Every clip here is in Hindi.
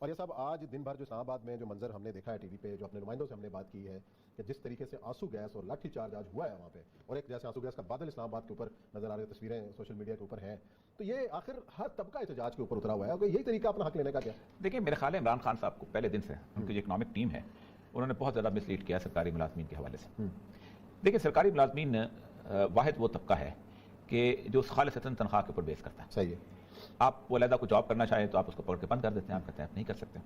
और ये सब आज दिन भर जो इस्लामाबाद में जो मंजर हमने देखा है टीवी पे, जो अपने नुमाइंदों से हमने बात की है कि जिस तरीके से आंसू गैस और लाठी चार्ज आज हुआ है वहाँ पे, और एक जैसे आंसू गैस का बादल इस्लामाबाद के ऊपर नजर आ रही तस्वीरें सोशल मीडिया के ऊपर हैं, तो ये आखिर हर तबका एहतजाज के ऊपर उतरा हुआ है। यही तरीका अपना हक लेने का क्या? देखिए, मेरे ख्याल है इमरान खान साहब को पहले दिन से उनकी जो इकनॉमिक टीम है उन्होंने बहुत ज़्यादा मिसलीड किया सरकारी मुलाजमीन के हवाले से। देखिए, सरकारी मुलाजमीन वाहिद वो तबका है कि जो खालिसतन तनख्वाह के ऊपर बेस करता है। सही है। आप वो अलहदा को जॉब करना चाहें तो आप उसको पकड़ के बंद कर देते हैं, आप कहते हैं आप नहीं कर सकते।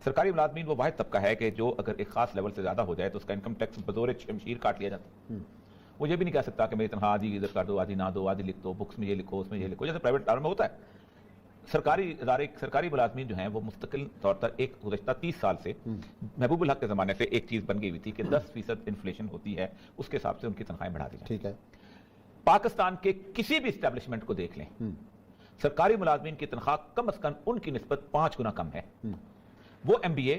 सरकारी मुलाजमीन वो वाहिद तबका है कि जो अगर एक खास लेवल से ज़्यादा हो जाए तो उसका इनकम टैक्स बदौर शमशीर काट लिया जाता है। वो ये भी नहीं कह सकता कि मेरी तनख्वाह आधी इधर कर दो, आधी ना दो, आधी लिख दो, बुक्स में ये लिखो, उसमें ये लिखो, जैसे प्राइवेट इदारों में होता है। सरकारी इदारे, सरकारी मुलाजमीन जो हैं वो मुस्तकिल तौर पर एक गुज़श्ता 30 साल से महबूबुल हक के ज़माने से एक चीज़ बन गई हुई थी कि 10% इन्फ्लेशन होती है, उसके हिसाब से उनकी तनख्वाहें बढ़ा दी जाए। ठीक है। पाकिस्तान के किसी भी इस्टेब्लिशमेंट को देख लें, सरकारी मुलाजमीन की तनख्वाह कम अज कम उनकी निस्बत 5 गुना कम है। वो MBA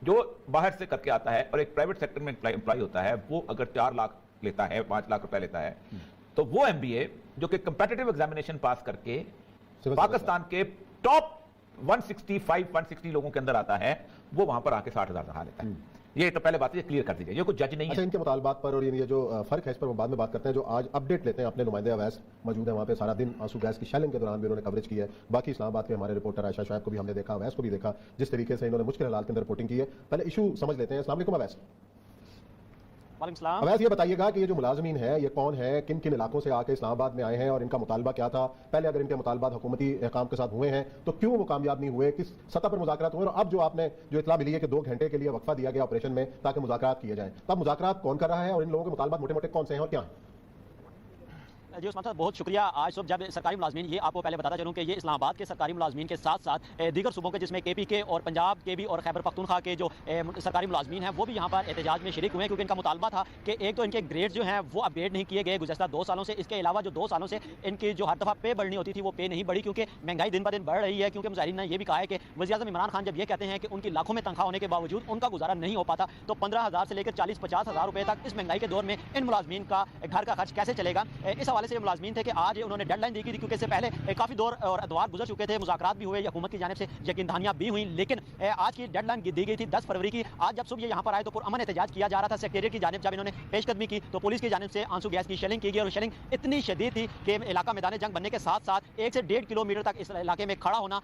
जो बाहर से करके आता है और एक प्राइवेट सेक्टर में एम्प्लॉय होता है, वो अगर 4 लाख लेता है, 5 लाख रुपए लेता है, तो वो MBA जो कि कंपेटिटिव एग्जामिनेशन पास करके पाकिस्तान के टॉप 160 लोगों के अंदर आता है, वो वहां पर आके 60,000 तनख्वाह लेता है। ये तो पहले बात है, क्लियर कर दीजिए, ये कोई जज नहीं है। अच्छा, इनके मुतालबात पर और ये जो फर्क है इस पर हम बाद में बात करते हैं। जो आज अपडेट लेते हैं, अपने नुमाइंदे अवैस मौजूद है वहाँ पे, सारा दिन आंसू गैस की शेलिंग के दौरान भी उन्होंने कवरेज की है। बाकी इस्लामाबाद के हमारे रिपोर्टर आयशा शोएब को भी हमने देखा, अवैस को भी देखा, जिस तरीके से इन्होंने मुश्किल हालात के अंदर रिपोर्टिंग की है। पहले इशू समझ लेते हैं। अस्सलाम वालेकुम अवैस। अवैस, ये बताइएगा कि ये जो मुलाजमीन है ये कौन है, किन किन इलाकों से आके इस्लामाबाद में आए हैं और इनका मुतालबा क्या था? पहले अगर इनके मुतालबात हुकूमती अहकाम के साथ हुए हैं तो क्यों वो कामयाब नहीं हुए, किस सतह पर मुज़ाकरात हुए, और अब जो आपने जो इतला मिली है कि 2 घंटे के लिए वक्फा दिया गया ऑपरेशन में ताकि मुज़ाकरात किए जाए, तब मुज़ाकरात कौन कर रहा है और इन लोगों के मुतालबात मोटे मोटे कौन से हैं और क्या है? जी उस्मान साहब, बहुत शुक्रिया। आज सुबह जब सरकारी मुलाजमीन, ये आपको पहले बताता चलूँ कि ये इस्लामाबाद के सरकारी मुलाजमीन के साथ साथ दीगर सूबों के जिसमें KP के और पंजाब के भी और खैबर पख्तूनख्वा के जो सरकारी मुलाजमीन हैं वो भी यहाँ पर एहतजाज में शरीक हुए हैं, क्योंकि इनका मुतालबा था कि एक तो इनके ग्रेड जो हैं वो अपग्रेड नहीं किए गए गुज़श्ता 2 सालों से। इसके अलावा जो 2 सालों से इनकी जो हर दफ़ा पे बढ़नी होती थी वो पे नहीं बढ़ी, क्योंकि महंगाई दिन ब दिन बढ़ रही है। क्योंकि मुजाहिरीन ने यह भी कहा है कि वज़ीर-ए-आज़म इमरान खान जब ये कहते हैं कि उनकी लाखों में तनख्वाह होने के बावजूद उनका गुजारा नहीं हो पाता, तो 15,000 से लेकर 40-50 हज़ार रुपये तक इस महंगाई के दौर में इन मुलाजमीन का घर का खर्च कैसे चलेगा। इस हवाले से मुलाजमीन थे कि आज उन्होंने डेडलाइन दी थी, क्योंकि इससे पहले काफ़ी दौर और अदवार गुजर चुके थे, मुज़ाकरात भी हुए, हुकूमत की जानिब से यकीन दहानियाँ भी हुई, लेकिन आज की डेडलाइन दी गई थी 10 फरवरी की। आज जब सुबह यहाँ पर आए तो पुरअमन एहतजाज किया जा रहा था। सेक्रेटरीट की जानिब जब इन्होंने पेशकदमी की तो पुलिस की जानिब से आंसू गैस की शेलिंग की गई, और शेलिंग इतनी शदीद थी कि इलाका मैदान जंग बनने के साथ साथ 1 से 1.5 किलोमीटर तक इस इलाके में खड़ा होना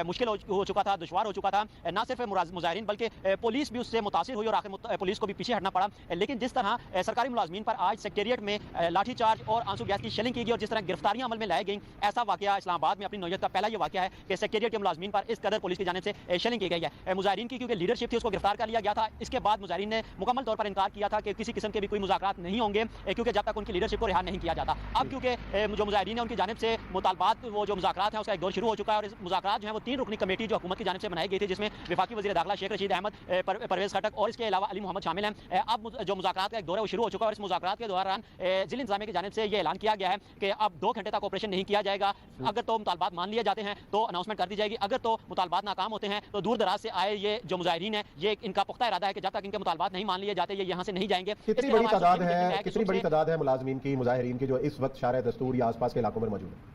मुश्किल हो चुका था, दुश्वार हो चुका था। न सिर्फ मुजाहिरीन बल्कि पुलिस भी उससे मुतासिर हुई और आखिर पुलिस को भी पीछे हटना पड़ा। लेकिन जिस तरह सरकारी मुलाजमीन पर आज सेक्रेटरीट में लाठीचार्ज और आंसू गैस की शेलिंग की गई और जिस तरह गिरफ्तारियां अमल में लाई गई, ऐसा वाकया इस्लामाबाद में अपनी नौयत का पहला ये वाकया है कि सेक्रेटरीट के मुलाजमीन पर इस कदर पुलिस की जानिब से शेलिंग की गई है। मुजाहिरीन की क्योंकि लीडरशिप थी उसको गिरफ्तार कर लिया गया था। इसके बाद मुजाहिरीन ने मुकम्मल तौर पर इनकार किया था कि किसी किस्म के भी कोई मुज़ाकरात नहीं होंगे, क्योंकि जब तक उनकी लीडरशिप को रिहा नहीं किया जाता। अब क्योंकि जो मुजाहिरीन है उनकी जानिब से मुतालबात, वो जो मुज़ाकरात है उसका एक दौर शुरू हो चुका है, और इस मुज़ाकरात जो है वो 3 रुकनी कमेटी जो हुकूमत की जानिब से बनाई गई थी, जिसमें वफाकी वज़ीर दाखिला शेख रशीद अहमद, परवेज़ खटक और इसके अलावा अली मोहम्मद शामिल हैं। अब जो मुज़ाकरात का एक दौर है वो शुरू हो चुका है, और इस मुज़ाकरात के दौरान ज़िला इंतज़ामिया की जानिब से ये ऐलान किया गया है कि अब 2 घंटे तक ऑपरेशन नहीं किया जाएगा। अगर तो मुतालबात मान लिए जाते हैं तो अनाउंसमेंट कर दी जाएगी, अगर तो मुतालबात नाकाम होते हैं तो दूर दराज से आए ये जो मुजाहिरीन है, ये इनका पुख्ता इरादा है कि जब तक इनके मुतालबात नहीं मान लिए जाते ये यहाँ से नहीं जाएंगे। कितनी बड़ी तादाद है मुलाजमीन की, मुजाहिरीन की, जो इस वक्त शारे दस्तूर या आसपास के इलाकों में मौजूद है?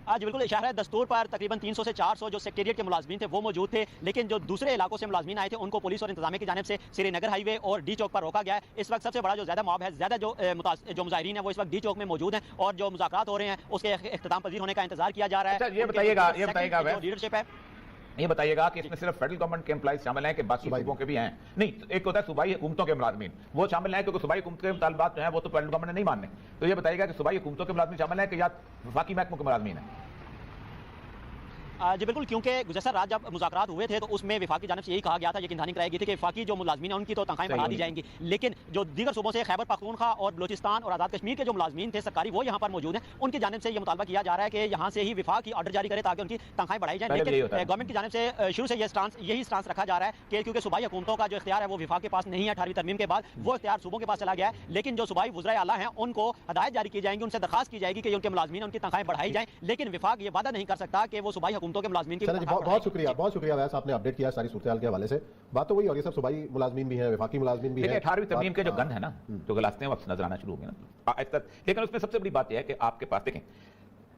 आज बिल्कुल इशारा है दस्तूर पर तकरीबन 300 से 400 जो सेक्रेटरीट के मुलाजमीन थे वो मौजूद थे, लेकिन जो दूसरे इलाकों से मुलाजमीन आए थे उनको पुलिस और इंतजामिया की जानिब से श्रीनगर हाईवे और डी चौक पर रोका गया है। इस वक्त सबसे बड़ा जो ज्यादा मॉब है, ज्यादा जो मुजाहिरीन है वो इस वक्त डी चौक में मौजूद हैं, और जो मुज़ाकरात हो रहे हैं उसके इख्तिताम पजीर होने का इंतजार किया जा रहा है। अच्छा, ये बताइएगा लीडरशिप है, ये बताइएगा कि इसमें सिर्फ फेडरल गवर्नमेंट के एम्प्लॉइज शामिल हैं कि बाकी सूबों के भी हैं? नहीं, एक होता है सूबाई हुकूमतों के मुलाजमीन, वो शामिल हैं, क्योंकि सूबाई हुकूमत के मुतालबात जो हैं वो तो फेडरल गवर्नमेंट ने नहीं मानने। तो ये बताइएगा कि सूबाई हुकूमतों के मुलाजमीन शामिल हैं कि या वफाकी महकमों के मुलाजमीन हैं? जी बिल्कुल, क्योंकि गुज़श्ता रात जब मुज़ाकरात हुए थे तो उसमें वफाक की जानिब से यही कहा गया था, यकीन दहानी कराई गई थी कि वफाकी जो मुलाजमीन है उनकी तो तनख्वाहें बढ़ा दी जाएंगी, लेकिन जो दीगर सूबों से खैबर पख्तूनख्वा और बलोचिस्तान और आज़ाद कश्मीर के जो मुलाजमीन थे सरकारी वो यहाँ पर मौजूद हैं, उनकी जानिब से ये मुतालबा किया जा रहा है कि यहाँ से ही वफाक की ऑर्डर जारी करे ताकि उनकी तनख्वाहें बढ़ाई जाए। लेकिन गवर्नमेंट की जानिब से शुरू से यही स्टांस रखा जा रहा है कि क्योंकि सूबाई हुकूमतों का जो इख्तियार है वो वफाक के पास नहीं है, 18वीं तरमीम के बाद वो इख्तियार सूबों के पास चला गया है। लेकिन जो सूबाई वज़राए आला हैं उनको हदायत जारी की जाएंगी, उनसे दरखास्त की जाएगी कि उनके मुलाजमीन उनकी तनख्वाहें बढ़ाई जाए, लेकिन वफाक ये वादा नहीं कर सकता कि वो सूबाई हुकूमतों के मुलाजमीन की। बहुत शुक्रिया वैसे आपने अपडेट किया सारी सूरत के हवाले से। बात तो वही, और ये सब सूबाई मुलाजमीन भी हैं, वफाकी मुलाजमीन भी हैं। 18वीं तरमीम के जो गंद है ना, जो गलास्ते हैं वो नजर आना शुरू हो गए ना, लेकिन उसमें सबसे बड़ी बात यह है कि आपके पास देखें,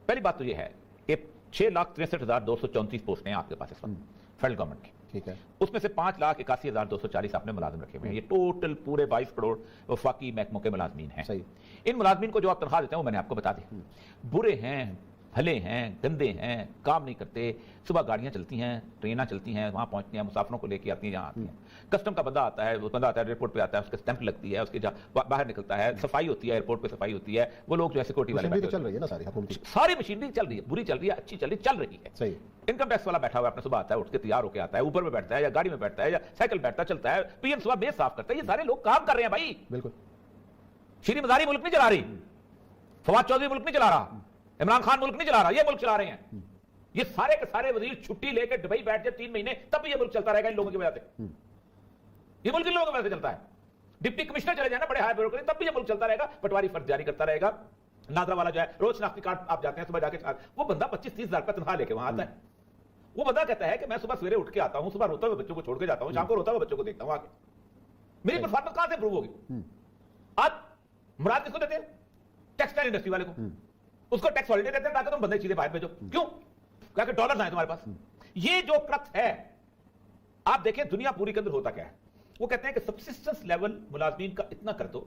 पहली बात तो यह है कि 6,63,234 पोस्टें हैं आपके पास इस वक्त फेडरल गवर्नमेंट की। ठीक है। उसमें से 5,81,240 आपने मुलाजिम रखे हुए हैं। ये टोटल पूरे 22 करोड़ वफाकी महकमों के मुलाजमीन हैं। सही। इन मुलाजमीन को जो आप तनख्वाह देते हैं वो मैंने आपको बता दी। बुरे हैं, भले हैं, गंदे हैं, काम नहीं करते, सुबह गाड़ियां चलती हैं, ट्रेनें चलती हैं, वहां पहुंचती हैं, मुसाफिरों को लेके आती हैं, यहाँ आती हैं। कस्टम का बंदा आता है, वो बंदा आता है एयरपोर्ट पे आता है, उसके स्टैंप लगती है, उसके बाहर निकलता है, सफाई होती है, एयरपोर्ट पे सफाई होती है, वो लोग जो है सिक्योरिटी वाले मशीनरी तो चल रही है ना सारी हुकूमती। सारी मशीनरी चल रही है, बुरी चल रही है, अच्छी चल रही है। सही। इनकम टैक्स वाला बैठा हुआ अपने सुबह आता है, उठ के तैयार होकर आता है, ऊपर में बैठता है या गाड़ी में बैठता है या साइकिल बैठता चलता है, पीएम सुबह मेज साफ करता है। ये सारे लोग काम कर रहे हैं भाई। बिल्कुल। श्री मजारी मुल्क नहीं चला रही, फवाद चौधरी मुल्क नहीं चला रहा, इमरान खान मुल्क नहीं चला रहा, ये मुल्क चला रहे हैं। ये सारे के सारे वजीर छुट्टी लेकर दुबई बैठ जाए 3 महीने, तब भी ये मुल्क चलता रहेगा इन लोगों की वजह से। ये मुल्क इन लोगों की वजह से चलता है। डिप्टी कमिश्नर चले जाए ना बड़े हाई ब्यूरोक्रेट, तब भी ये मुल्क चलता रहेगा। पटवारी फर्ज जारी करता रहेगा। नादरा वाला जो है रोज शनाख्ती कार्ड आप जाते हैं सुबह जाके, वो बंदा 25-30 हजार रुपया तनख्वाह लेके वहां आता है। वो बंदा कहता है कि मैं सुबह सवेरे उठ के आता हूं, सुबह रोता हुए बच्चों को छोड़ के जाता हूं, शाम को रोता हुए बच्चों को देखता हूं आके। मेरी परफॉर्मेंस कहां से इंप्रूव होगी? आज मुराद किसको देते हैं? टेक्सटाइल इंडस्ट्री वाले को। उसको टैक्स हॉलिडे देते हैं ताकि तुम बंदे सीधे बाहर भेजो। क्यों? क्योंकि डॉलर्स आए तुम्हारे पास। ये जो क्रक्स है, आप देखें दुनिया पूरी के अंदर होता क्या है। वो कहते हैं कि सब्सिस्टेंस लेवल मुलाजमीन का इतना कर दो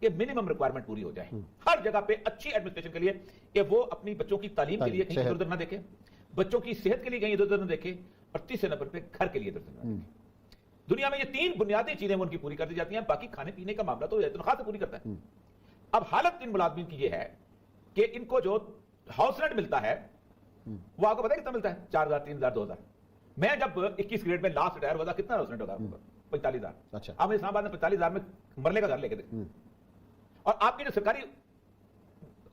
कि मिनिमम रिक्वायरमेंट पूरी हो जाए। हर जगह पे अच्छी एडमिनिस्ट्रेशन के लिए कि वो अपनी बच्चों की तालीम के लिए कहीं इधर उधर ना देखे, बच्चों की सेहत के लिए कहीं इधर उधर ना देखे, और तीसरे नंबर पे घर के लिए इधर उधर ना देखे। दुनिया में ये 3 बुनियादी चीजें उनकी पूरी कर दी जाती हैं। बाकी खाने पीने का मामला तो तनख्वाह से पूरी करता है। अब हालत इन मुलाजमीन की ये है कि इनको जो हाउस रेंट मिलता है वो आपको पता है कितना मिलता है? 4,000, 3,000, 2,000। मैं जब 21 ग्रेड में लास्ट रिटायर हुआ था, कितना हाउस रेंट होगा? 45,000। अच्छा। आप इस्लामाबाद में 45,000 में मरने का घर लेके दे, और आपके जो सरकारी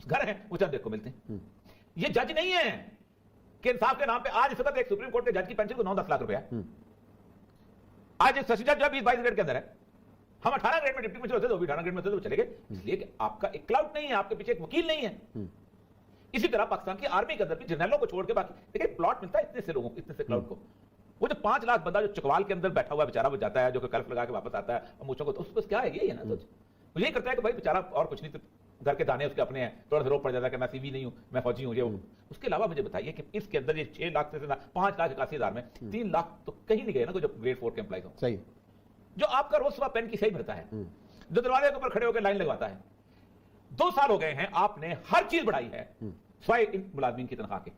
घर हैं वो चंद देखो मिलते हैं। ये जज नहीं है कि इंसाफ के नाम पे आज इस वक्त एक सुप्रीम कोर्ट के जज की पेंशन को 9-10 लाख रुपया। आज एक सचिव जज 20-22 ग्रेड के अंदर है। हम 18 ग्रेड में डिप्टी कमिश्नर होते थे, वो भी 18 ग्रेड में थे, तो चले गए, इसलिए कि आपका एक क्लाउड नहीं है, आपके पीछे एक वकील नहीं है। इसी तरह पाकिस्तान की आर्मी के अंदर भी जर्नलों को छोड़ के बाकी देखिए प्लॉट मिलता है इतने से लोगों को, इतने से क्लाउड को। वो जो 5 लाख बंदा जो चकवाल के अंदर बैठा हुआ बेचारा वो जाता है, जो कर्फ लगा के वापस आता है और मूछों को, तो उसको क्या है? ये है ना, तो ये करता है कि भाई बेचारा और कुछ नहीं, तो घर के दाने उसके अपने हैं, थोड़ा सा रोक पड़ जाता है कि मैं सीवी नहीं हूं, मैं फौजी हूं, ये उसके अलावा मुझे बताइए कि इसके अंदर ये 6 लाख से 5,81,000 में 3 लाख तो कहीं नहीं गए ना, कोई जो ग्रेड 4 के एम्प्लॉइज हो। सही। जो आपका रोज सुबह पेन की सही भरता है, जो दरवाजे के ऊपर खड़े होकर लाइन लगवाता है। 2 साल हो गए हैं, आपने हर चीज बढ़ाई है स्वाय इन मुलाजमीन की तनख्वाह के।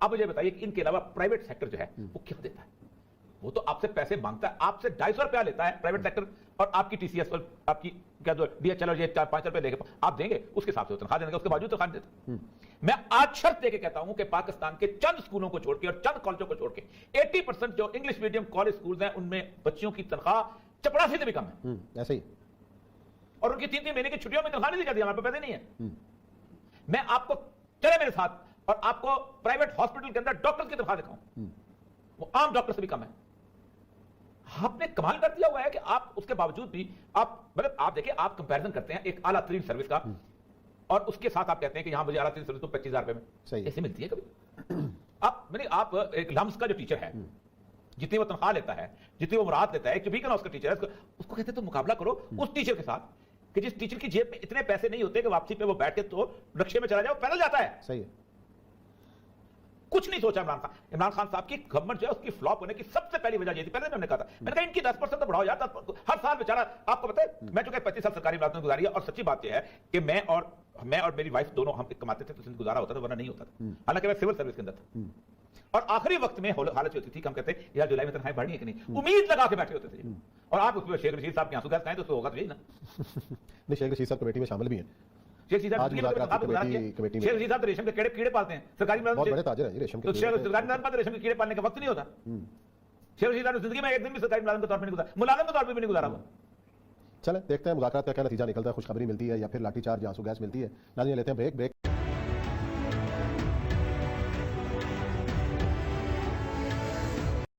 आप मुझे बताइए कि इनके अलावा प्राइवेट सेक्टर जो है वो क्या देता है? वो तो आपसे पैसे मांगता है, आपसे 250 रुपया लेता है प्राइवेट सेक्टर, और आपकी टीसीएस और आपकी क्या जो डीएचएल और ये 4-5 रुपए लेके आप देंगे, उसके हिसाब से तनख्वाह देंगे, उसके बावजूद तनख्वाह देते। मैं आज शर्त देके कहता हूं कि पाकिस्तान के चंद स्कूलों को छोड़ के और चंद कॉलेजों को छोड़ के 80% जो इंग्लिश मीडियम कॉलेज स्कूल हैं उनमें बच्चियों की तनख्वाह चपरासी से भी कम है। ऐसे ही। और उनकी 3-3 महीने की छुट्टियों में तनख्वाह नहीं दी जाती, हमारे पास पैसे नहीं है। मैं आपको चले मेरे साथ और आपको प्राइवेट हॉस्पिटल के अंदर डॉक्टर्स की तनख्वाह दिखाऊं, वो आम डॉक्टर से भी कम है। आपने कमाल कर दिया हुआ है कि आप उसके बावजूद भी आप मतलब आप देखिए, आप कंपैरिजन करते हैं एक आला तरीन सर्विस का और उसके साथ आप कहते हैं कि यहां मुझे आला तरीन सर्विस तो 25,000 रुपए में ऐसे मिलती है कभी? आप एक लम्स का जो टीचर है, जितनी वो तनख्वाह लेता है, जितनी वो मुराद लेता है, एक वीकन उसका टीचर है, उसको कहते हैं तो मुकाबला करो उस टीचर के साथ कि जिस टीचर की जेब में इतने पैसे नहीं होते कि वापसी पे वो बैठ के तो रिक्शे में चला जाए, वो पैदल जाता है। सही है। कुछ नहीं सोचा इमरान खान साहब की गवर्नमेंट जो है उसकी फ्लॉप होने की सबसे पहली वजह ये थी। पहले मैंने कहा था, मैंने कहा इनकी 10% तो बढ़ाओ यार, 10%। हर साल बेचारा, आपको पता है मैं चूंकि 25 साल सरकारी मुलाजमत गुजारी है, और सच्ची बात यह है कि मैं और मेरी वाइफ दोनों हम कमाते थे तो गुजारा होता था, वरना नहीं होता था। हालांकि मैं सिविल सर्विस के अंदर था, और आखिरी वक्त में हालत होती थी, हम कहते यार जुलाई में तनख्वाहें बढ़नी है कि नहीं, उम्मीद लगा के बैठे होते थे। और आप उसमें शेख रशीद साहब के आंसू गैस खाएं तो उसको होगा तो यही ना। नहीं, शेख रशीद साहब कमेटी में शामिल भी हैं। शेख रशीद साहब रेशम के कीड़े पालते हैं, सरकारी बहुत बड़े ताजर हैं रेशम के। सरकारी रेशम के कीड़े पालने का वक्त नहीं होता। शेख रशीद साहब जिंदगी में एक दिन भी सरकारी मुलाजिम के तौर पर नहीं गुजारा, मुलाजिम के तौर पर भी नहीं गुजारा। चले देखते हैं मुज़ाकरात का क्या नतीजा निकलता है, खुशखबरी मिलती है या फिर लाठीचार्ज, आंसू गैस मिलती है। नाज़रीन लेते हैं ब्रेक।